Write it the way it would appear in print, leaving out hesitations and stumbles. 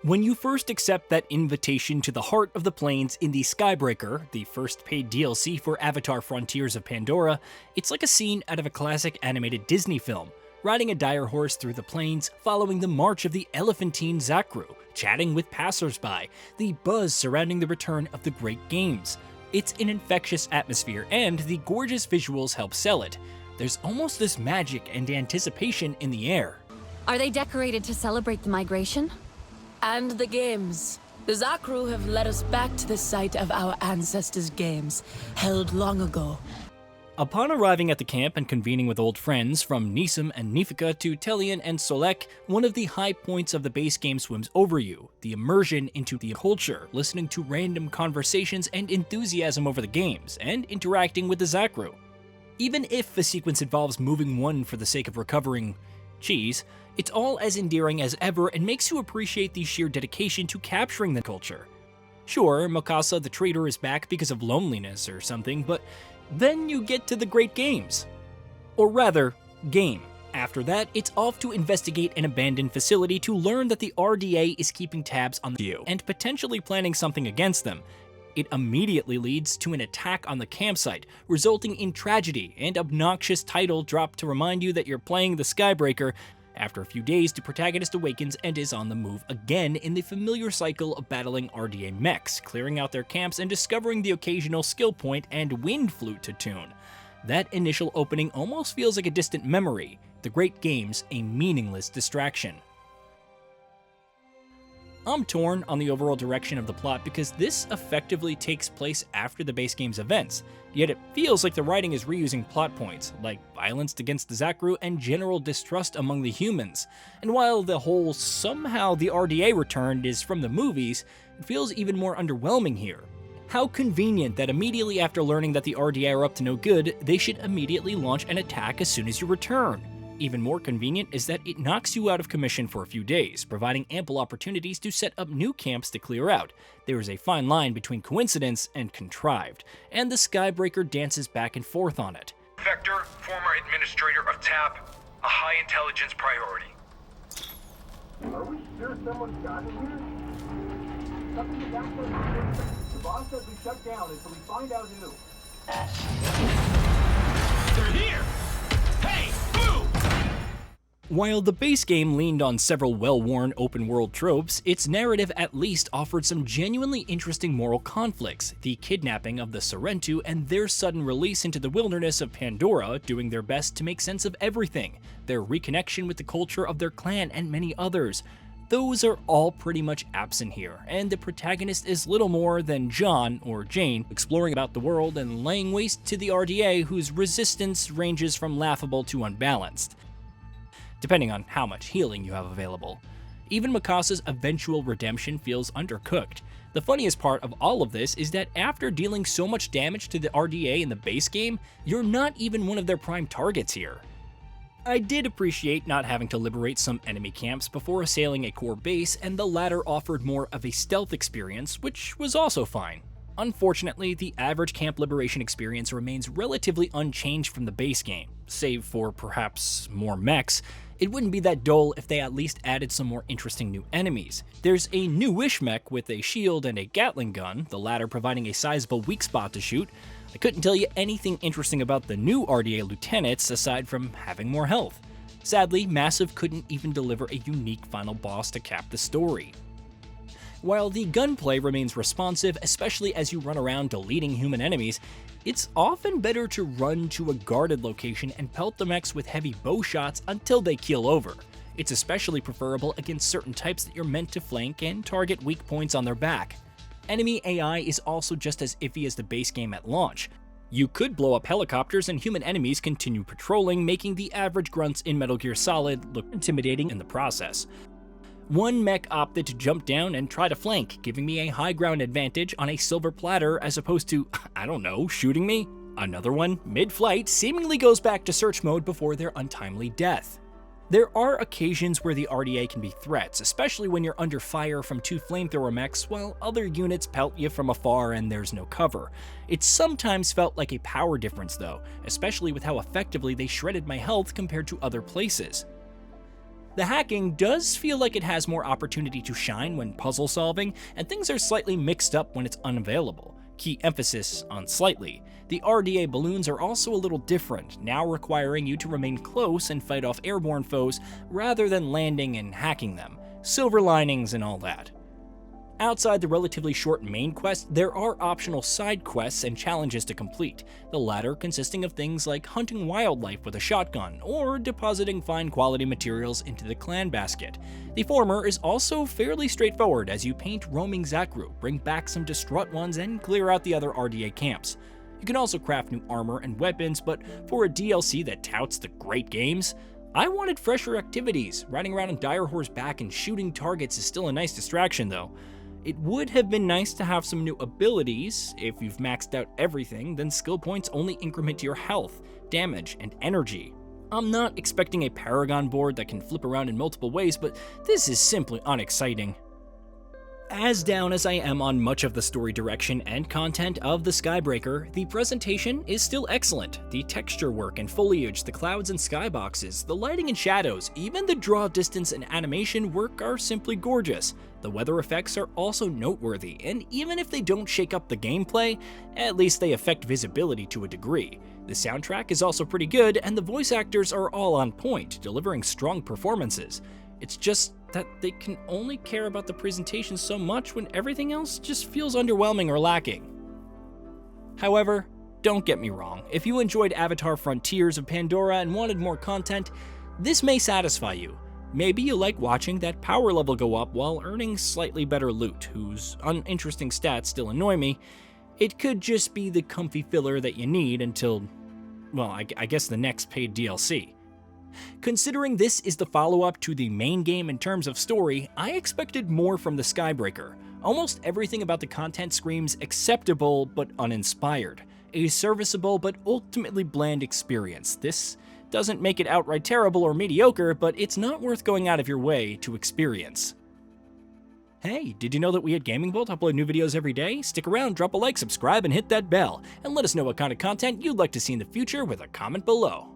When you first accept that invitation to the heart of the plains in the Skybreaker, the first paid DLC for Avatar Frontiers of Pandora, it's like a scene out of a classic animated Disney film, riding a dire horse through the plains, following the march of the elephantine Zakru, chatting with passersby, the buzz surrounding the return of the great games. It's an infectious atmosphere, and the gorgeous visuals help sell it. There's almost this magic and anticipation in the air. Are they decorated to celebrate the migration? And the games. The Zakru have led us back to the site of our ancestors' games, held long ago. Upon arriving at the camp and convening with old friends, from Nisem and Nifika to Telian and Solek, one of the high points of the base game swims over you, the immersion into the culture, listening to random conversations and enthusiasm over the games, and interacting with the Zakru. Even if the sequence involves moving one for the sake of recovering cheese, it's all as endearing as ever and makes you appreciate the sheer dedication to capturing the culture. Sure, Mikasa the traitor is back because of loneliness or something, but then you get to the great games. Or rather, game. After that, it's off to investigate an abandoned facility to learn that the RDA is keeping tabs on you and potentially planning something against them. It immediately leads to an attack on the campsite, resulting in tragedy and obnoxious title drop to remind you that you're playing the Skybreaker. After a few days, the protagonist awakens and is on the move again in the familiar cycle of battling RDA mechs, clearing out their camps and discovering the occasional skill point and wind flute to tune. That initial opening almost feels like a distant memory, the great games a meaningless distraction. I'm torn on the overall direction of the plot because this effectively takes place after the base game's events, yet it feels like the writing is reusing plot points, like violence against the Zakru and general distrust among the humans. And while the whole somehow the RDA returned is from the movies, it feels even more underwhelming here. How convenient that immediately after learning that the RDA are up to no good, they should immediately launch an attack as soon as you return. Even more convenient is that it knocks you out of commission for a few days, providing ample opportunities to set up new camps to clear out. There is a fine line between coincidence and contrived, and the Skybreaker dances back and forth on it. Vector, former administrator of TAP, a high intelligence priority. Are we sure someone's got in here? Something is access. The boss says we shut down until we find out who. They're here! Hey, boo! While the base game leaned on several well-worn open-world tropes, its narrative at least offered some genuinely interesting moral conflicts, the kidnapping of the Sorrentu and their sudden release into the wilderness of Pandora, doing their best to make sense of everything, their reconnection with the culture of their clan and many others. Those are all pretty much absent here, and the protagonist is little more than John, or Jane, exploring about the world and laying waste to the RDA, whose resistance ranges from laughable to unbalanced, depending on how much healing you have available. Even Mikasa's eventual redemption feels undercooked. The funniest part of all of this is that after dealing so much damage to the RDA in the base game, you're not even one of their prime targets here. I did appreciate not having to liberate some enemy camps before assailing a core base, and the latter offered more of a stealth experience, which was also fine. Unfortunately, the average camp liberation experience remains relatively unchanged from the base game, save for perhaps more mechs. It wouldn't be that dull if they at least added some more interesting new enemies. There's a newish mech with a shield and a Gatling gun, the latter providing a sizable weak spot to shoot. I couldn't tell you anything interesting about the new RDA lieutenants aside from having more health. Sadly, Massive couldn't even deliver a unique final boss to cap the story. While the gunplay remains responsive, especially as you run around deleting human enemies, it's often better to run to a guarded location and pelt the mechs with heavy bow shots until they keel over. It's especially preferable against certain types that you're meant to flank and target weak points on their back. Enemy AI is also just as iffy as the base game at launch. You could blow up helicopters and human enemies continue patrolling, making the average grunts in Metal Gear Solid look intimidating in the process. One mech opted to jump down and try to flank, giving me a high ground advantage on a silver platter as opposed to, I don't know, shooting me. Another one, mid-flight, seemingly goes back to search mode before their untimely death. There are occasions where the RDA can be threats, especially when you're under fire from two flamethrower mechs while other units pelt you from afar and there's no cover. It sometimes felt like a power difference though, especially with how effectively they shredded my health compared to other places. The hacking does feel like it has more opportunity to shine when puzzle solving, and things are slightly mixed up when it's unavailable. Key emphasis on slightly. The RDA balloons are also a little different, now requiring you to remain close and fight off airborne foes rather than landing and hacking them. Silver linings and all that. Outside the relatively short main quest, there are optional side quests and challenges to complete, the latter consisting of things like hunting wildlife with a shotgun or depositing fine quality materials into the clan basket. The former is also fairly straightforward as you paint roaming Zakru, bring back some distraught ones, and clear out the other RDA camps. You can also craft new armor and weapons, but for a DLC that touts the great games, I wanted fresher activities. Riding around on Direhor's back and shooting targets is still a nice distraction though. It would have been nice to have some new abilities. If you've maxed out everything, then skill points only increment your health, damage, and energy. I'm not expecting a Paragon board that can flip around in multiple ways, but this is simply unexciting. As down as I am on much of the story direction and content of the Skybreaker, the presentation is still excellent. The texture work and foliage, the clouds and skyboxes, the lighting and shadows, even the draw distance and animation work are simply gorgeous. The weather effects are also noteworthy, and even if they don't shake up the gameplay, at least they affect visibility to a degree. The soundtrack is also pretty good, and the voice actors are all on point, delivering strong performances. It's just that they can only care about the presentation so much when everything else just feels underwhelming or lacking. However, don't get me wrong, if you enjoyed Avatar Frontiers of Pandora and wanted more content, this may satisfy you. Maybe you like watching that power level go up while earning slightly better loot, whose uninteresting stats still annoy me. It could just be the comfy filler that you need until, well, I guess the next paid DLC. Considering this is the follow-up to the main game in terms of story, I expected more from the Skybreaker. Almost everything about the content screams acceptable but uninspired. A serviceable but ultimately bland experience. This doesn't make it outright terrible or mediocre, but it's not worth going out of your way to experience. Hey, did you know that we at Gaming Bolt upload new videos every day? Stick around, drop a like, subscribe, and hit that bell, and let us know what kind of content you'd like to see in the future with a comment below.